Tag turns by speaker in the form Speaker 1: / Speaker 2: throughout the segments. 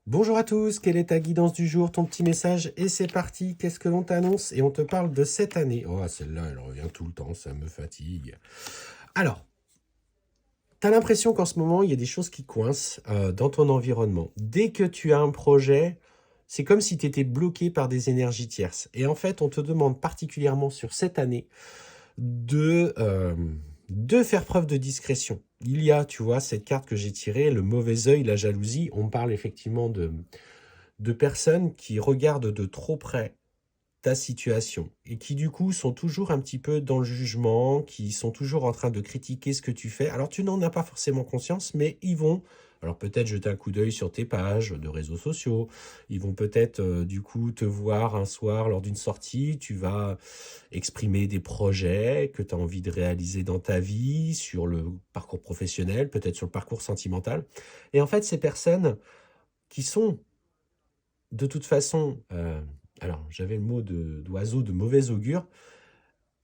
Speaker 1: Bonjour à tous, quelle est ta guidance du jour, ton petit message et c'est parti, qu'est-ce que l'on t'annonce? Et on te parle de cette année. Oh, celle-là, elle revient tout le temps, ça me fatigue. Alors, t'as l'impression qu'en ce moment, il y a des choses qui coincent dans ton environnement. Dès que tu as un projet, c'est comme si tu étais bloqué par des énergies tierces. Et en fait, on te demande particulièrement sur cette année de, euh, de faire preuve de discrétion. Il y a, tu vois, cette carte que j'ai tirée, le mauvais œil, la jalousie. On parle effectivement de personnes qui regardent de trop près ta situation et qui du coup sont toujours un petit peu dans le jugement, qui sont toujours en train de critiquer ce que tu fais. Alors tu n'en as pas forcément conscience, mais ils vont, alors peut-être jeter un coup d'œil sur tes pages de réseaux sociaux, ils vont peut-être du coup te voir un soir lors d'une sortie, tu vas exprimer des projets que tu as envie de réaliser dans ta vie, sur le parcours professionnel, peut-être sur le parcours sentimental. Et en fait, ces personnes qui sont de toute façon, alors j'avais le mot d'oiseau de mauvais augure,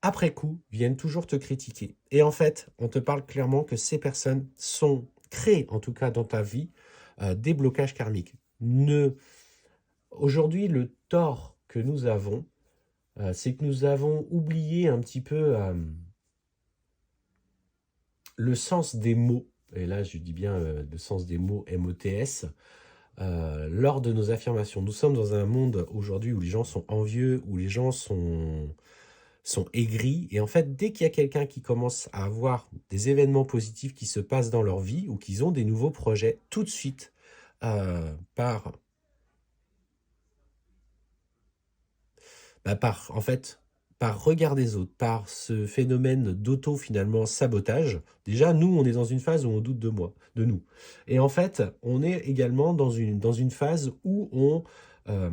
Speaker 1: après coup, viennent toujours te critiquer. Et en fait, on te parle clairement que ces personnes sont créées, en tout cas dans ta vie, des blocages karmiques. Ne... Aujourd'hui, le tort que nous avons, c'est que nous avons oublié un petit peu le sens des mots. Et là, je dis bien le sens des mots MOTS. Lors de nos affirmations. Nous sommes dans un monde aujourd'hui où les gens sont envieux, où les gens sont aigris. Et en fait, dès qu'il y a quelqu'un qui commence à avoir des événements positifs qui se passent dans leur vie ou qu'ils ont des nouveaux projets, tout de suite, par, en fait, par regard des autres, par ce phénomène d'auto finalement sabotage, déjà nous on est dans une phase où on doute de moi, de nous. Et en fait, on est également dans une phase où euh,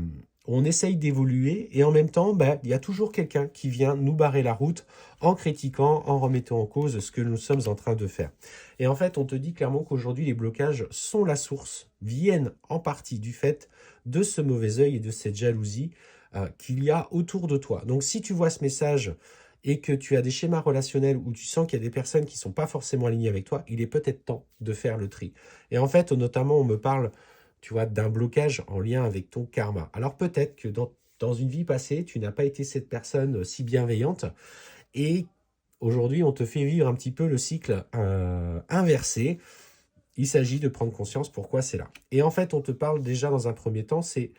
Speaker 1: on essaye d'évoluer et en même temps, il y a toujours quelqu'un qui vient nous barrer la route en critiquant, en remettant en cause ce que nous sommes en train de faire. Et en fait, on te dit clairement qu'aujourd'hui les blocages sont la source, viennent en partie du fait de ce mauvais œil et de cette jalousie qu'il y a autour de toi. Donc si tu vois ce message et que tu as des schémas relationnels où tu sens qu'il y a des personnes qui ne sont pas forcément alignées avec toi, il est peut-être temps de faire le tri. Et en fait, notamment, on me parle, tu vois, d'un blocage en lien avec ton karma. Alors peut-être que dans une vie passée, tu n'as pas été cette personne si bienveillante et aujourd'hui, on te fait vivre un petit peu le cycle inversé. Il s'agit de prendre conscience pourquoi c'est là. Et en fait, on te parle déjà dans un premier temps, c'est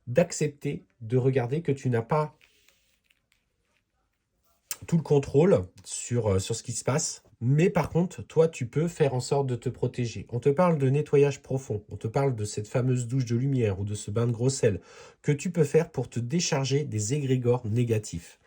Speaker 1: d'accepter de regarder que tu n'as pas tout le contrôle sur ce qui se passe. Mais par contre, toi, tu peux faire en sorte de te protéger. On te parle de nettoyage profond. On te parle de cette fameuse douche de lumière ou de ce bain de gros sel que tu peux faire pour te décharger des égrégores négatifs.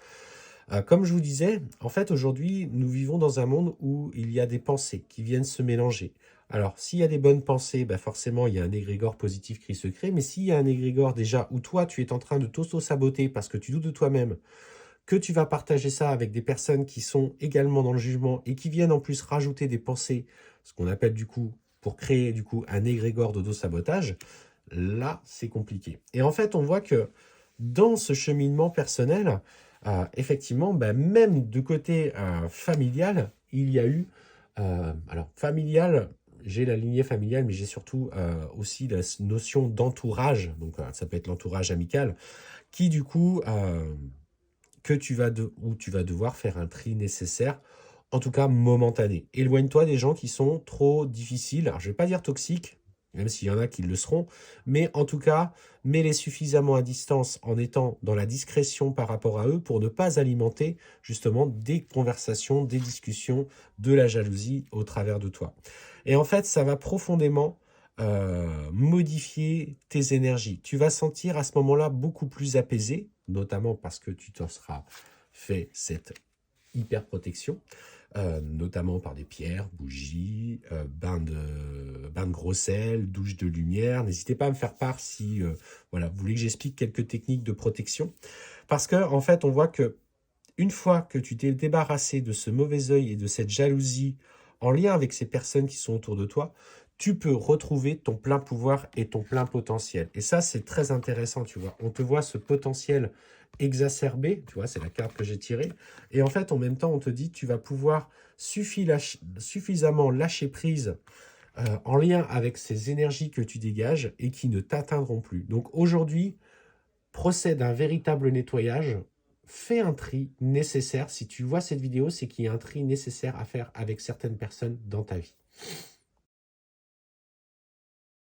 Speaker 1: Comme je vous disais, en fait, aujourd'hui, nous vivons dans un monde où il y a des pensées qui viennent se mélanger. Alors, s'il y a des bonnes pensées, forcément, il y a un égrégore positif qui se crée. Mais s'il y a un égrégore déjà où toi, tu es en train de t'auto-saboter parce que tu doutes de toi-même, que tu vas partager ça avec des personnes qui sont également dans le jugement et qui viennent en plus rajouter des pensées, ce qu'on appelle du coup, pour créer du coup un égrégore d'auto-sabotage, là, c'est compliqué. Et en fait, on voit que dans ce cheminement personnel, effectivement, même de côté familial, il y a eu, alors familial, j'ai la lignée familiale, mais j'ai surtout aussi la notion d'entourage, donc ça peut être l'entourage amical, qui du coup, où tu vas devoir faire un tri nécessaire, en tout cas momentané. Éloigne-toi des gens qui sont trop difficiles, alors je ne vais pas dire toxiques, même s'il y en a qui le seront, mais en tout cas, mets-les suffisamment à distance en étant dans la discrétion par rapport à eux pour ne pas alimenter justement des conversations, des discussions, de la jalousie au travers de toi. Et en fait, ça va profondément modifier tes énergies. Tu vas sentir à ce moment-là beaucoup plus apaisé, notamment parce que tu t'en seras fait cette hyper protection, notamment par des pierres, bougies, bain de gros sel, douche de lumière. N'hésitez pas à me faire part si voilà, vous voulez que j'explique quelques techniques de protection. Parce que en fait, on voit que une fois que tu t'es débarrassé de ce mauvais œil et de cette jalousie en lien avec ces personnes qui sont autour de toi, tu peux retrouver ton plein pouvoir et ton plein potentiel. Et ça, c'est très intéressant, tu vois. On te voit ce potentiel exacerbé, tu vois, c'est la carte que j'ai tirée. Et en fait, en même temps, on te dit, tu vas pouvoir suffisamment lâcher prise en lien avec ces énergies que tu dégages et qui ne t'atteindront plus. Donc aujourd'hui, procède à un véritable nettoyage, fais un tri nécessaire. Si tu vois cette vidéo, c'est qu'il y a un tri nécessaire à faire avec certaines personnes dans ta vie.